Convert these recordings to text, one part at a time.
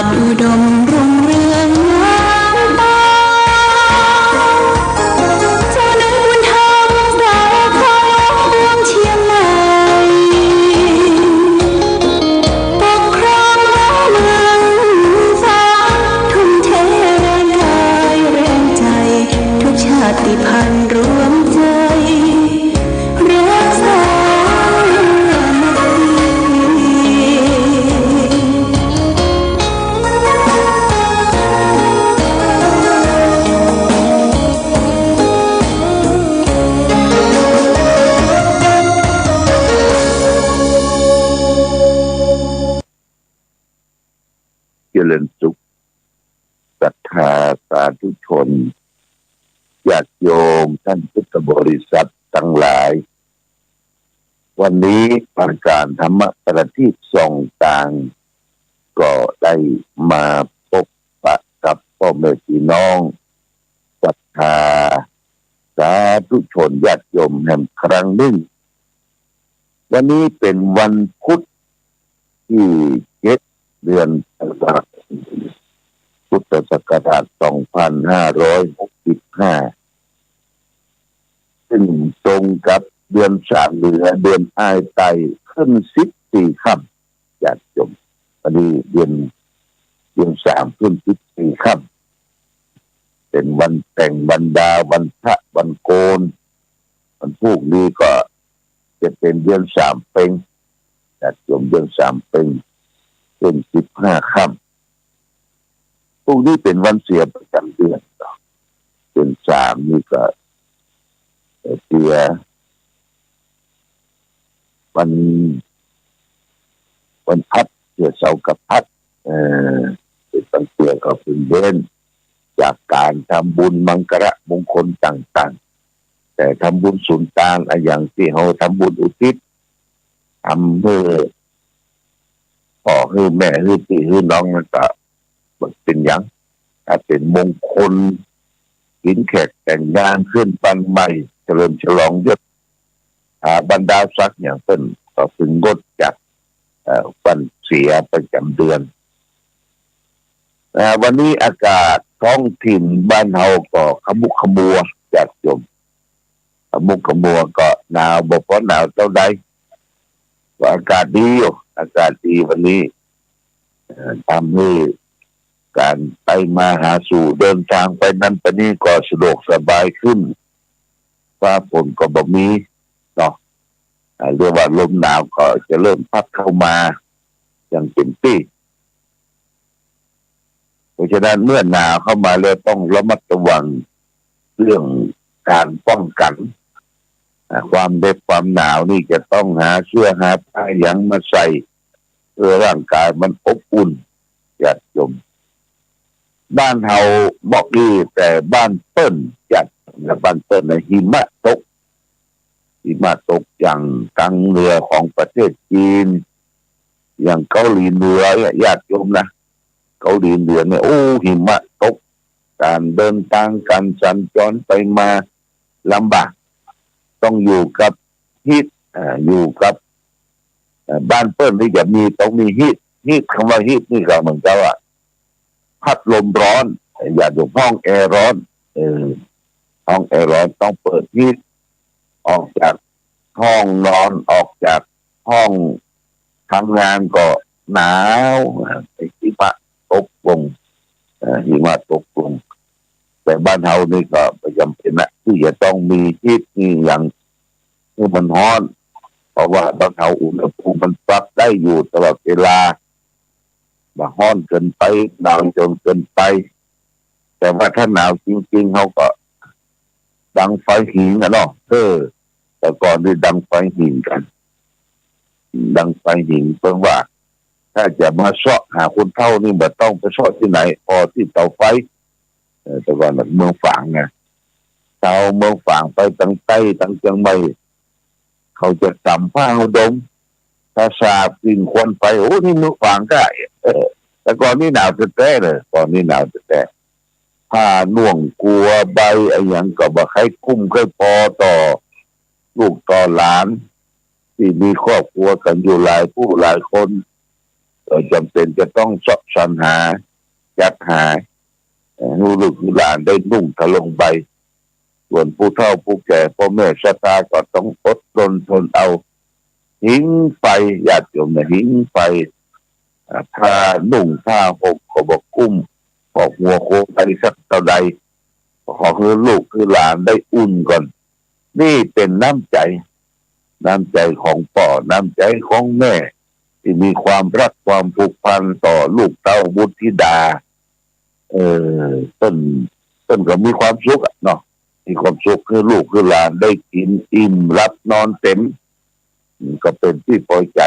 ศอุดมรุ่งเรืองน้ำตาเจ้าในบุญธรรมสายของดวงเชียงใหม่ปกครองเมืองฟ้าทุ่มเทแรงกายแรงใจทุกชาติพันธุ์รวมใจรักษาเจริญสุขศรัทธาสาธุชนญาติโยมท่านพุทธบริษัททั้งหลายวันนี้ประการธรรมประทีปส่องต่างก็ได้มาพบปะกับพ่อแม่พี่น้องศรัทธาสาธุชนญาติโยมแห่งครั้งหนึ่งวันนี้เป็นวันพุธที่7เดือนพุทธศักราช2565ซึ่งตรงกับเดือน3เดือนอ้ายไตขึ้น14ค่ำญาติโยมวันนี้เดือน3ขึ้น14ค่ำเป็นวันแต่งบรรดาวันพระวันโกนวันพรุ่งนี้ก็จะเป็นเดือน3เป็งญาติโยมเดือน3เป็งเป็น15ค่ำพวกนี้เป็นวันเสียประจำเดือนเป็น3นี่ก็เสียวันพัดเสียเสากับพัดเป็นวันเสียก็เป็นเว้นจากการทำบุญมังกรมงคลต่างๆแต่ทำบุญสุนทานอย่างที่เราทำบุญอุทิศทำเพื่อพ่อให้แม่ให้พี่ให้น้องนั่นก็เป็นอย่างถ้าเป็นมงคลกินแขกแต่งงานขึ้นปันใหม่เฉลิมฉลองยศบรรดาศักดิ์อย่างเป็นก็พึงงดจากวันเสียประจำเดือนวันนี้อากาศท้องถิ่นบ้านเฮาก็ขมุกขมัวจากจมขมุกขมัวก็หนาวบ่พอหนาวเท่าใดก็อากาศดีอยู่อากาศดีวันนี้ทำให้การไปมาหาสู่เดินทางไปนั้นไปนี่ก็สะดวกสบายขึ้นฟ้าฝนก็บ่มีเนาะเรียกว่าลมหนาวก็จะเริ่มพัดเข้ามาอย่างเต็มที่เพราะฉะนั้นเมื่อหนาวเข้ามาแล้วต้องระมัดระวังเรื่องการป้องกันความเด็บความหนาวนี่จะต้องหาเสื้อหาผ้ายังมาใส่เพื่อร่างกายมันอบอุ่นญาติโยมบ้านเฮาบอกดีแต่บ้านเปิ้นจัดบ้านเปิ้นหิมะตกอย่างกลางเหนือของประเทศจีนอย่างเกาหลีเหนือญาติโยมนะเกาหลีเหนือเนี่ยโอ้หิมะตกการเดินทางการสัญจรไปมาลำบากต้องอยู่กับฮีทอยู่กับบ้านเปิ้นที่จะมีต้องมีฮีทคำว่าฮีทนี่ก็เหมือนกับว่าพัดลมร้อนอย่าอยู่ห้องแอร์ร้อนห้องแอร์ร้อนต้องเปิดฮีทออกจากห้องนอนออกจากห้องทำงานก็หนาวหิมะตกลงหิมะตกลงแต่บ้านเฮานี่ก็ประจำเป็นนะที่จะต้องมีฮีทนี่อย่างที่มันร้อนเพราะว่าบ้านเฮาอุณหภูมิมันปรับได้อยู่ตลอดเวลามาร้อนเกินไปหนาวจนเกินไปแต่ว่าถ้าหนาวจริงๆเขาก็ดังไฟหินนะเนาะแต่ก่อนนี่ดังไฟหินกันดังไฟหินเพราะว่าถ้าจะมาเสาะหาคนเฒ่านี่บ่ต้องไปเสาะที่ไหนพอที่เตาไฟแต่ก่อนเมืองฝางไงชาวเมืองฝางไปตั้งใต้ตั้งเชียงใหม่เขาจะสัมผ้าอุดมถ้าสาบกินควันไปโอ้นี่เมืองฝางก็แต่ก่อนนี่หนาวแท้ๆเลยก่อนนี่หนาวแท้ๆผ้าน่วงกลัวใบอะไรอย่างก็บ่ใครคุ้มเคยพอต่อลูกต่อหลานที่มีครอบครัวกันอยู่หลายผู้หลายคน เราจำเป็นจะต้องสอบสรรหาจัดหาให้ลูกหลานได้นุ่งทะลงใบส่วนผู้เฒ่าผู้แก่พ่อแม่ชะตาก็ต้องอดทนเอาหิ้งไฟญาติโยมเนี่ยหิ้งไฟผ้านุ่งผ้าห่มก็บอกกุ้มบอกหัวโคไปสักเท่าใดขอคือลูกคือหลานได้อุ่นก่อนนี่เป็นน้ำใจของพ่อน้ำใจของแม่ที่มีความรักความผูกพันต่อลูกเต้าบุตรธิดาต้นก็มีความสุขเนาะมีความสุขคือลูกคือหลานได้กินอิ่มรับนอนเต็มก็เป็นที่พอใจ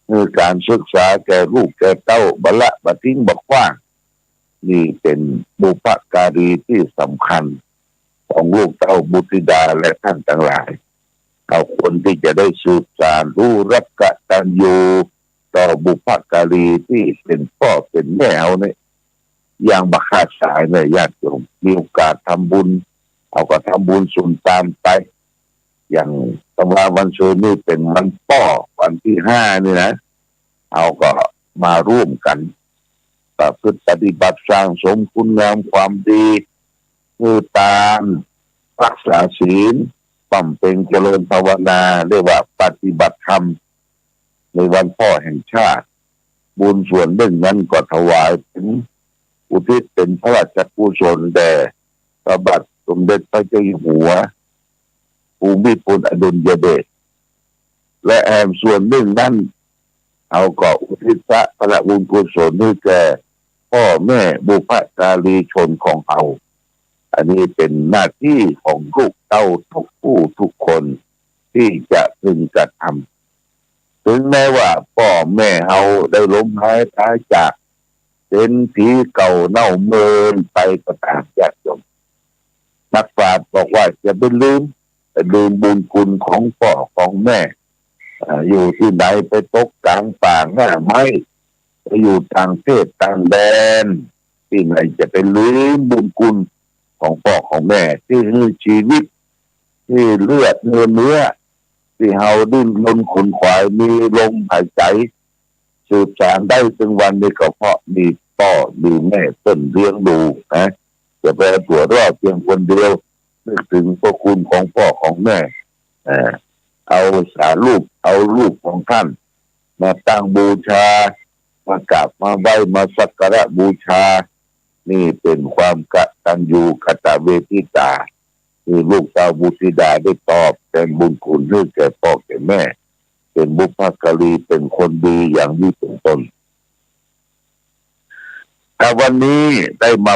คือการศึกษาแก่ลูกแก่เต้าบละบะทิ้งบักว่างนี่เป็นบุพการีที่สำคัญของลูกเต้าบุตรธิดาและท่านทั้งหลายเอาคนที่จะได้สืบสานรู้รักกตัญญูต่อบุพการีที่เป็นพ่อเป็นแม่เอาเนี่ยอย่างบักขาดสายเนี่ยญาติโยมมีโอกาสทำบุญเอาก็ทำบุญสุนตามไปอย่างตำราวันเสาร์นี่เป็นวันพ่อวันที่5นี่นะเอาก็มาร่วมกันประพฤติปฏิบัติสร้างสมคุณงามความดีคือตามรักษาศีลบำเพ็ญเจริญภาวนาเรียกว่าปฏิบัติธรรมในวันพ่อแห่งชาติบุญส่วนหนึ่งนั้นก็ถวายถึงอุทิศเป็นพระราชกุศลแด่พระบาทสมเด็จพระเจ้าอยู่หัวภูมิพลอดุลยเดชและแอมส่วนหนึ่งนั้นเอาก็อุทิศพระบุญกุศลให้แก่พ่อแม่บุพการีชนของเราอันนี้เป็นหน้าที่ของลูกเต้าทุกผู้ทุกคนที่จะพึงกระทำถึงแม้ว่าพ่อแม่เราได้ล้มหายตายจากเป็นผีเก่าเน่าเมินไปก็ตามญาติโยมนักปราชญ์บอกว่าจะไม่ลืมบุญคุณของพ่อของแม่อยู่ที่ไหนไปตกกลางป่าหน้าไม้ไปอยู่ต่างประเทศต่างแดนที่ไหนจะไปลืมบุญคุณของพ่อของแม่ที่ให้ชีวิตที่เลือดเนื้อที่เฮาดิ้นรนขนขวายมีลมหายใจสืบสานได้ถึงวันนี้ก็เพราะมีพ่อมีแม่ต้นเลี้ยงดูนะจะไปตัวรอดเพียงคนเดียวนึกถึงพระคุณของพ่อของแม่เอาลูกของท่านมาตั้งบูชามากราบมาไหว้มาสักการะบูชานี่เป็นความกตัญญูกตเวทิตาคือลูกสาวบุตรธิดาได้ตอบแทนบุญคุณให้แก่พ่อแก่แม่เป็นบุพการีเป็นคนดีอย่างนี้เป็นต้นแต่วันนี้ได้ม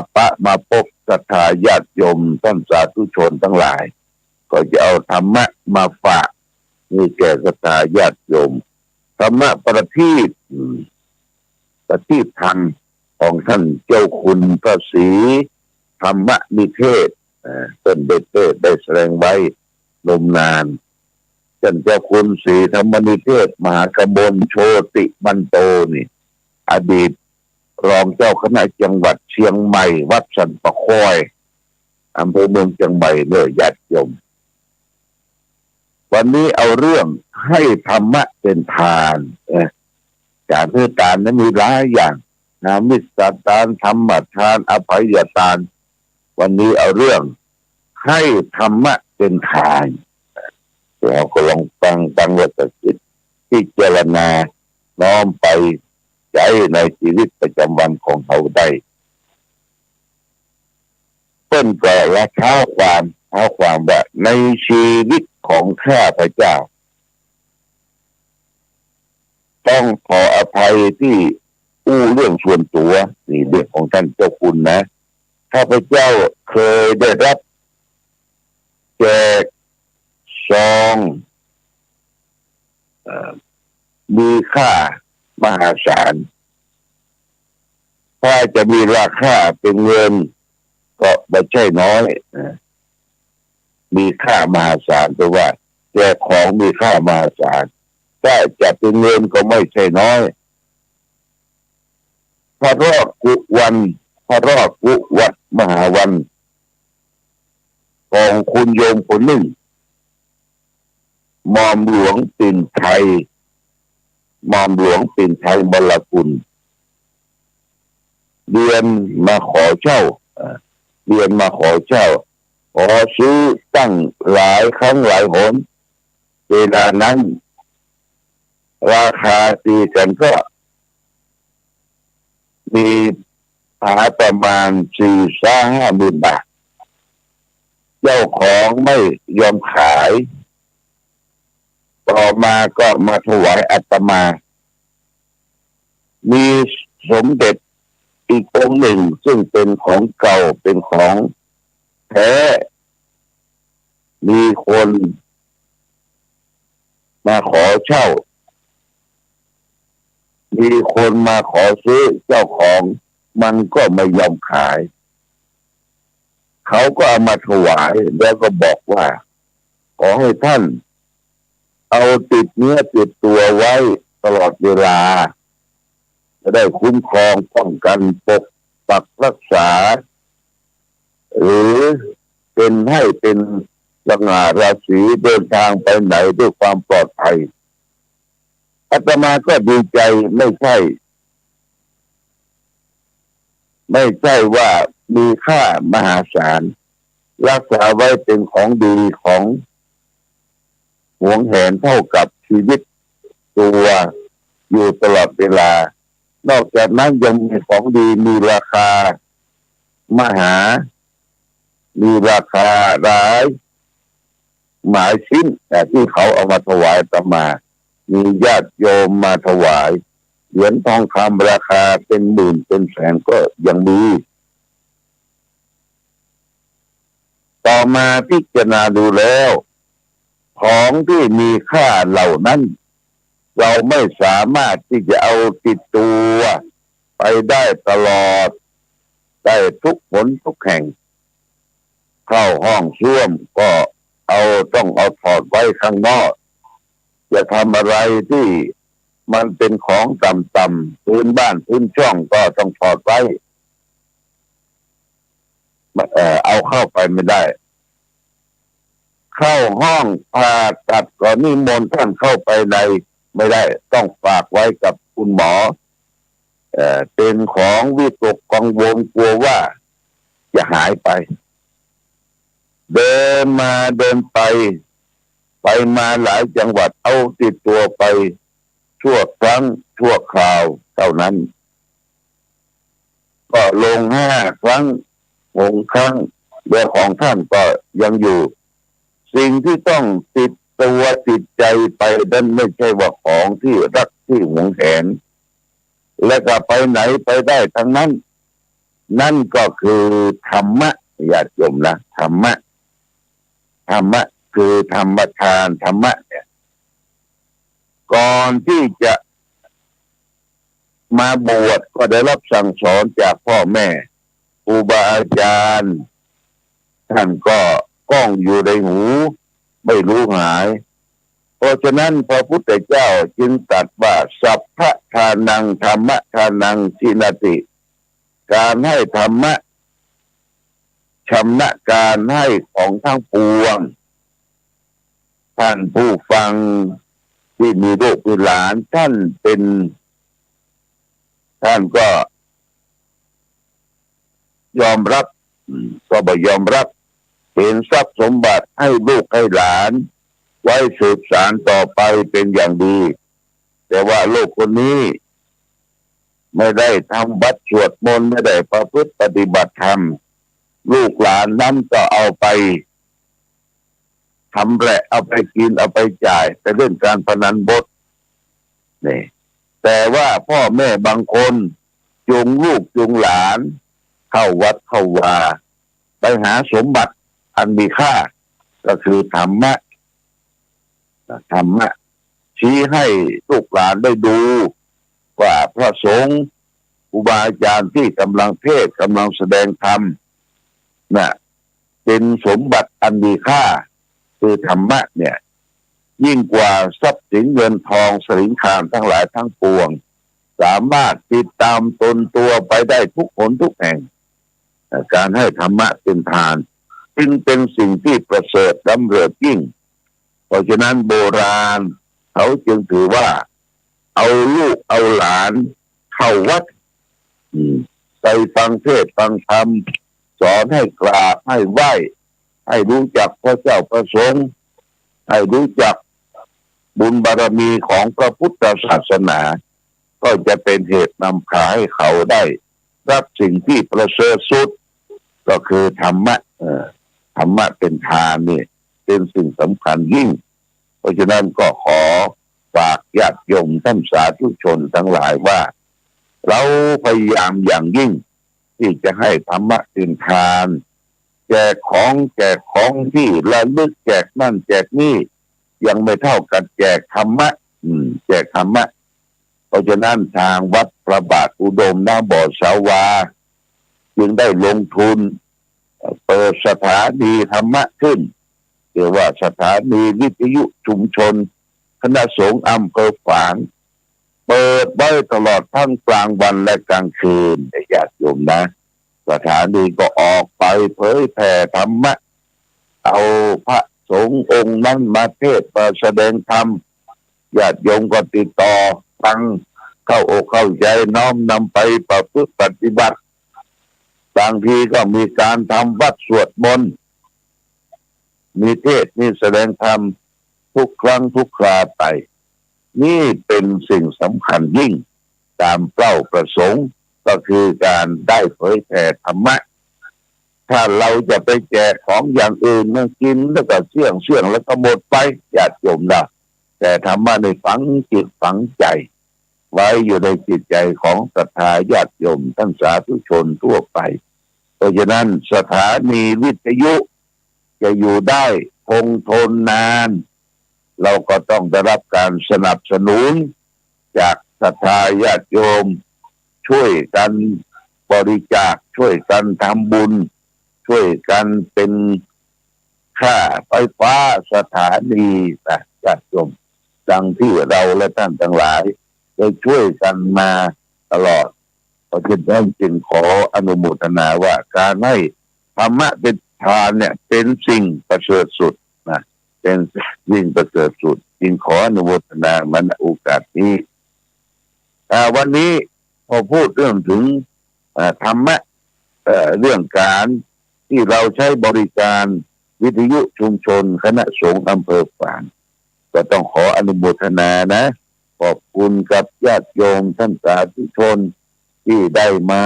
าพบศรัทธาญาติโยมท่านสาธุชนทั้งหลายก็จะเอาธรรมะมาฝากนี่แก่ศรัทธาญาติโยมธรรมะประทีปธรรมของท่านเจ้าคุณพระศรีธรรมนิเทศต้นเด็ดได้แสดงไว้นมนานท่านเจ้าคุณศรีธรรมนิเทศมหากมลโชติมันโตนี่อดีตรองเจ้าคณะจังหวัดเชียงใหม่วัดสันปะคอยอำเภอเมืองเชียงใหม่เลยญาติโยมวันนี้เอาเรื่องให้ธรรมะเป็นทานการให้ทานนั้นมีหลายอย่างนามิสทานธรรมทานอภัยทานวันนี้เอาเรื่องให้ธรรมะเป็นทานเราก็ลองฟังว่าจะคิดพิจารณาน้อมไปใช้ในชีวิตประจำวันของเราได้ต้นก็และเท้าความว่าในชีวิตของข้าพเจ้าต้องขออภัยที่เรื่องส่วนตัวนี่เรื่องของท่านเจ้าคุณนะข้าพเจ้าเคยได้รับแจกซองมีค่ามหาศาลถ้าจะมีราคาเป็นเงินก็ไม่ใช่น้อยมีค่ามหาศาลเพราะว่าแจกของมีค่ามหาศาลถ้าจะเป็นเงินก็ไม่ใช่น้อยพระรอดกุวัดมหาวันของคุณโยมคนหนึ่งหม่อมหลวงปิ่นไทย หม่อมหลวงปิ่นไทยบรรกุลเรียนมาขอเช่าเรียนมาขอเช่าขอซื้อตั้งหลายครั้งหลายหนเวลานั้นราคาตีกันก็มีหาประมาณ4-5 หมื่นบาทเจ้าของไม่ยอมขายต่อมาก็มาถวายอาตมา มีสมเด็จอีกองค์หนึ่งซึ่งเป็นของเก่าเป็นของแท้มีคนมาขอเช่ามีคนมาขอซื้อเจ้าของมันก็ไม่ยอมขายเขาก็เอามาถวายแล้วก็บอกว่าขอให้ท่านเอาติดเนื้อติดตัวไว้ตลอดเวลาจะได้คุ้มครองป้องกันปกปักรักษาหรือเป็นให้เป็นสง่าราศีเดินทางไปไหนด้วยความปลอดภัยอาตมาก็ดีใจไม่ใช่ว่ามีค่ามหาศาลรักษาไว้เป็นของดีของหวงแหนเท่ากับชีวิตตัวอยู่ตลอดเวลานอกจากนั้นยังมีของดีมีราคามหามีราคาหลายหมายชิ้นแต่ที่เขาเอามาถวายอาตมามีญาติโยมมาถวายเหรียญทองคำราคาเป็นหมื่นเป็นแสนก็ยังมีต่อมาพิจารณาดูแล้วของที่มีค่าเหล่านั้นเราไม่สามารถที่จะเอาติดตัวไปได้ตลอดได้ทุกผลทุกแห่งเข้าห้องส้วมก็ต้องเอาถอดไว้ข้างนอกจะทำอะไรที่มันเป็นของต่ำๆพื้นบ้านพื้นช่องก็ต้องถอดไว้เอาเข้าไปไม่ได้เข้าห้องผ่าตัดก็นิมนต์ท่านเข้าไปในไม่ได้ต้องฝากไว้กับคุณหมอเป็นของวิตกกังวลกลัวว่าจะหายไปเดินมาเดินไปมาหลายจังหวัดเอาติดตัวไปชั่วครั้งชั่วคราวเท่านั้นก็ลง5 ครั้ง6 ครั้งเรื่องของท่านก็ยังอยู่สิ่งที่ต้องติดตัวติดใจไปนั่นไม่ใช่ว่าของที่รักที่หวงแหนและก็ไปไหนไปได้ทั้งนั้นนั่นก็คือธรรมะญาติโยมนะธรรมะคือธรรมทานธรรมะเนี่ยก่อนที่จะมาบวชก็ได้รับสั่งสอนจากพ่อแม่ครูบาอาจารย์ท่านก็ก้องอยู่ในหูไม่รู้หายเพราะฉะนั้นพระพุทธเจ้าจึงตรัสว่าสัพพะทานังธรรมะทานังทินาติการให้ธรรมะชำนะการให้ของทั้งปวงท่านผู้ฟังที่มีลูกมีหลานท่านก็ยอมรับก็บ่ยอมรับเห็นทรัพย์สมบัติให้ลูกให้หลานไว้สืบสานต่อไปเป็นอย่างดีแต่ว่าลูกคนนี้ไม่ได้ทำบัตรสวดมนต์ไม่ได้ประพฤติปฏิบัติธรรมลูกหลานนั้นก็เอาไปทำแหละเอาไปกินเอาไปจ่ายไปเล่นการพนันบดนี่แต่ว่าพ่อแม่บางคนจูงลูกจูงหลานเข้าวัดเข้าวาไปหาสมบัติอันมีค่าก็คือธรรมะชี้ให้ลูกหลานได้ดูว่าพระสงฆ์ครูบาอาจารย์ที่กำลังเทศน์กำลังแสดงธรรมน่ะเป็นสมบัติอันมีค่าคือธรรมะเนี่ยยิ่งกว่าทรัพย์สินเงินทองสินค้าทั้งหลายทั้งปวงสามารถติดตามตนตัวไปได้ทุกคนทุกแห่งการให้ธรรมะเป็นทานจึงเป็นสิ่งที่ประเสริฐล้ำเลิศยิ่งเพราะฉะนั้นโบราณเขาจึงถือว่า เอาลูกเอาหลานเข้าวัดไปฟังเทศน์ฟังธรรมสอนให้กราบให้ไหว้ให้รู้จักพระเจ้าประสงค์ให้รู้จักบุญบารมีของพระพุทธศาสนาก็จะเป็นเหตุนำพาให้เขาได้รับสิ่งที่ประเสริฐสุดก็คือธรรมะธรรมะเป็นทานนี่เป็นสิ่งสำคัญยิ่งเพราะฉะนั้นก็ขอฝากญาติโยมท่านสาธุชนทั้งหลายว่าเราพยายามอย่างยิ่งที่จะให้ธรรมะเป็นทานแจกของที่ระลึกแจกนั่นแจกนี่ยังไม่เท่ากับแจกธรรมะแจกธรรมะเพราะฉะนั้นทางวัดพระบาทอุดมนาบ่อสาวาจึงได้ลงทุนเปิดสถานีธรรมะขึ้นเรียกว่าสถานีวิทยุชุมชนคณะสงฆ์อำเภอฝางเปิดไว้ตลอดทั้งกลางวันและกลางคืนญาติโยมนะสถานีก็ออกไปเผยแผ่ธรรมะเอาพระสงฆ์องค์นั้นมาเทศน์มาแสดงธรรมญาติโยมก็ติดต่อฟังเข้าอกเข้าใจน้อมนำไปประพฤติปฏิบัติบางทีก็มีการทำวัดสวดมนต์มีเทศน์มีแสดงธรรมทุกครั้งทุกคราไปนี่เป็นสิ่งสำคัญยิ่งตามเป้าประสงค์ก็คือการได้เผยแผ่ธรรมะถ้าเราจะไปแจกของอย่างอื่นมากินแล้วก็เสี่ยงแล้วก็หมดไปญาติโยมนะแต่ธรรมะในฝังจิตฝังใจไว้อยู่ในจิตใจของศรัทธาญาติโยมท่านสาธุชนทั่วไปเพราะฉะนั้นสถานีวิทยุจะอยู่ได้คงทนนานเราก็ต้องได้รับการสนับสนุนจากศรัทธาญาติโยมช่วยกันบริจาคช่วยกันทำบุญช่วยกันเป็นค่าไฟฟ้าสถานีนะญาติโยมดังที่เราและท่านทั้งหลายได้ช่วยกันมาตลอดเพราะฉะนั้นจึงขออนุโมทนาว่าการให้ธรรมะเป็นทานเนี่ยเป็นสิ่งประเสริฐสุดนะเป็นสิ่งประเสริฐสุดจึงขออนุโมทนามาณโอกาสนี้วันนี้พอพูดเรื่องถึงธรรมะเรื่องการที่เราใช้บริการวิทยุชุมชนคณะสงฆ์อำเภอฝางก็ต้องขออนุโมทนานะขอบคุณกับญาติโยมท่านสาธุชนที่ได้มา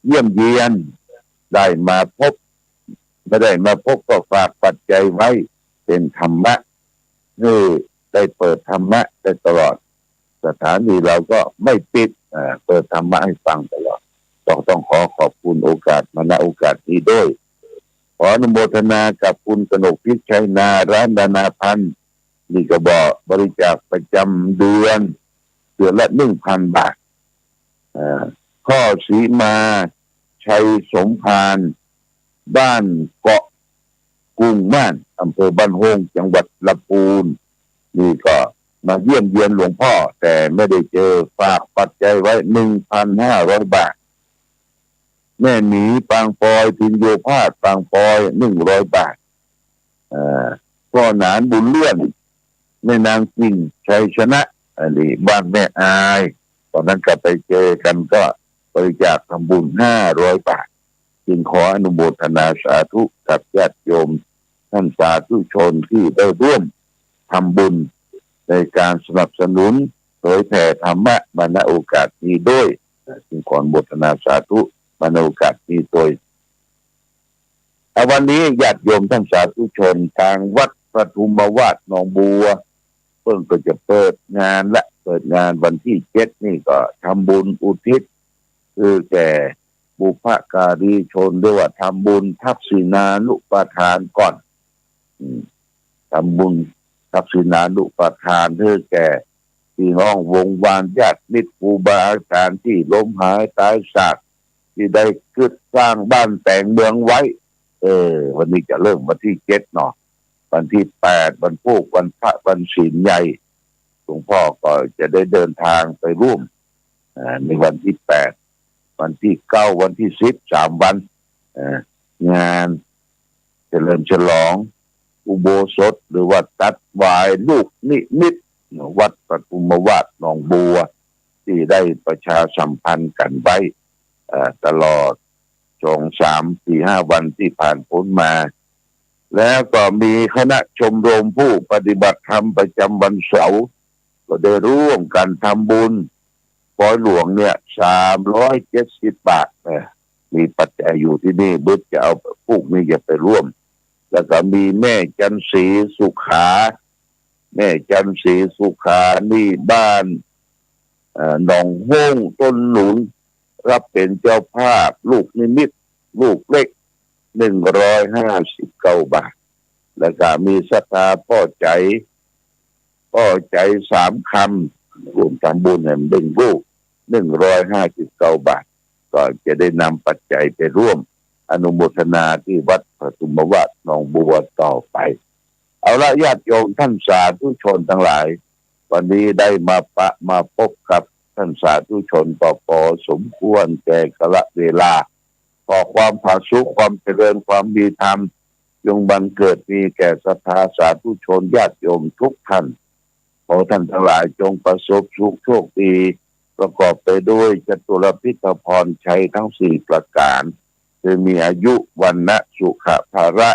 เยี่ยมเยียนได้มาพบไม่ได้มาพบก็ฝากปัจจัยไว้เป็นธรรมะได้เปิดธรรมะได้ตลอดสถานีเราก็ไม่ปิดเปิดธรรมะให้ฟังตลอดต้องขอขอบคุณโอกาสมาณโอกาสนี้ด้วยขออนุโมทนากับคุณกนกพิชัยนาร้านนานาพันธ์นี่ก็บอกบริจาคประจำเดือนละ 1,000 บาทข้อสีมาชัยสมภารบ้านเกาะกุ้งม่านอำเภอบ้านโฮงจังหวัดลำพูนนี่ก็มาเยี่ยมเยียนหลวงพ่อแต่ไม่ได้เจอฝากปัจจัยไว้ 1,500 บาทแม่หมีปางปอยพินโยภาสปางปอย100 บาทพ่อหนานบุญเลื่อนแม่นางจริงชัยชนะอันนี้บ้านแม่อายตอนนั้นก็ไปเจอกันก็บริจาคทำบุญ500 บาทจึงขออนุโมทนาสาธุกับญาติโยมท่านสาธุชนที่ได้ร่วมทำบุญในการสนับสนุนเผยแผ่ธรรมะมาณโอกาสนี้ด้วยจึงขออนุโมทนาสาธุมาณโอกาสนี้โดยวันนี้ญาติโยมท่านสาธุชนทางวัดประทุมวาสหนองบัวเพิ่งก็จะเปิดงานวันที่7นี่ก็ทำบุญอุทิศคือแก่บุพการีชนด้วยว่าทำบุญทักษิณานุปทานก่อนทำบุญทักษิณานุปทานเพื่อแก่พี่น้องวงวานญาติมิตรครูบาอาจารย์ที่ล้มหายตายจากที่ได้ขึ้นสร้างบ้านแต่งเมืองไว้วันนี้จะเริ่มวันที่7เนาะวันที่8วันพุธวันพระวันศีลใหญ่หลวงพ่อก็จะได้เดินทางไปร่วมในวันที่8วันที่9วันที่10 3 วันงานเฉลิมฉลองอุโบสถหรือว่าตัดวายลูกนิมิตวัดป ทุมวาดหนองบัวที่ได้ประชาสัมพันธ์กันไว้ตลอด2-3-4-5 วันที่ผ่านพ้นมา แล้วก็มีคณะชมรมผู้ปฏิบัติธรรมประจำวันเสาร์ก็ได้ร่วมกันทำบุญปอยหลวงเนี่ย370 บาทมีปัจจัยอยู่ที่นี่บึกจะเอาพวกนี้จะไปร่วมแล้วก็มีแม่จันศรีสุขาแม่จันศรีสุขานี่บ้านหนองห้งต้นหนุนรับเป็นเจ้าภาพลูกนิมิตลูกเล็ก159 บาทแล้วก็มีศรัทธาพ่อใจ3 คำรวมทำบุญแห่งเบ่งลูก159 บาทก็จะได้นำปัจจัยไปร่วมอนุโมทนาที่วัดปทุมวาดหนองบัวต่อไปเอาละญาติโยมท่านสาธุชนทั้งหลายวันนี้ได้มาพบกับท่านสาธุชนต่อพอสมควรแก่กาลเวลาขอความผาสุกความเจริญความมีธรรมจงบังเกิดมีแก่ศรัทธาสาธุชนญาติโยมทุกท่านขอท่านทั้งหลายจงประสบสุขโชคดีประกอบไปด้วยจตุรพิธพรชัยทั้ง4 ประการคือมีอายุวันนะสุขภาระ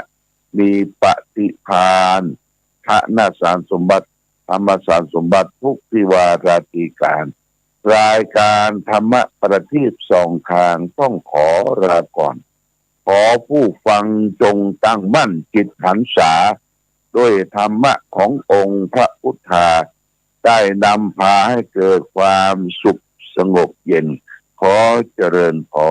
มีปฏิภาณธนสารสมบัติธรรมสารสมบัติทุกทิวาราตีการรายการธรรมะประทีปสองทางต้องขอลาก่อนขอผู้ฟังจงตั้งมั่นจิตหันษาด้วยธรรมะขององค์พระพุทธาได้นำพาให้เกิดความสุขสงบเย็นขอเจริญพร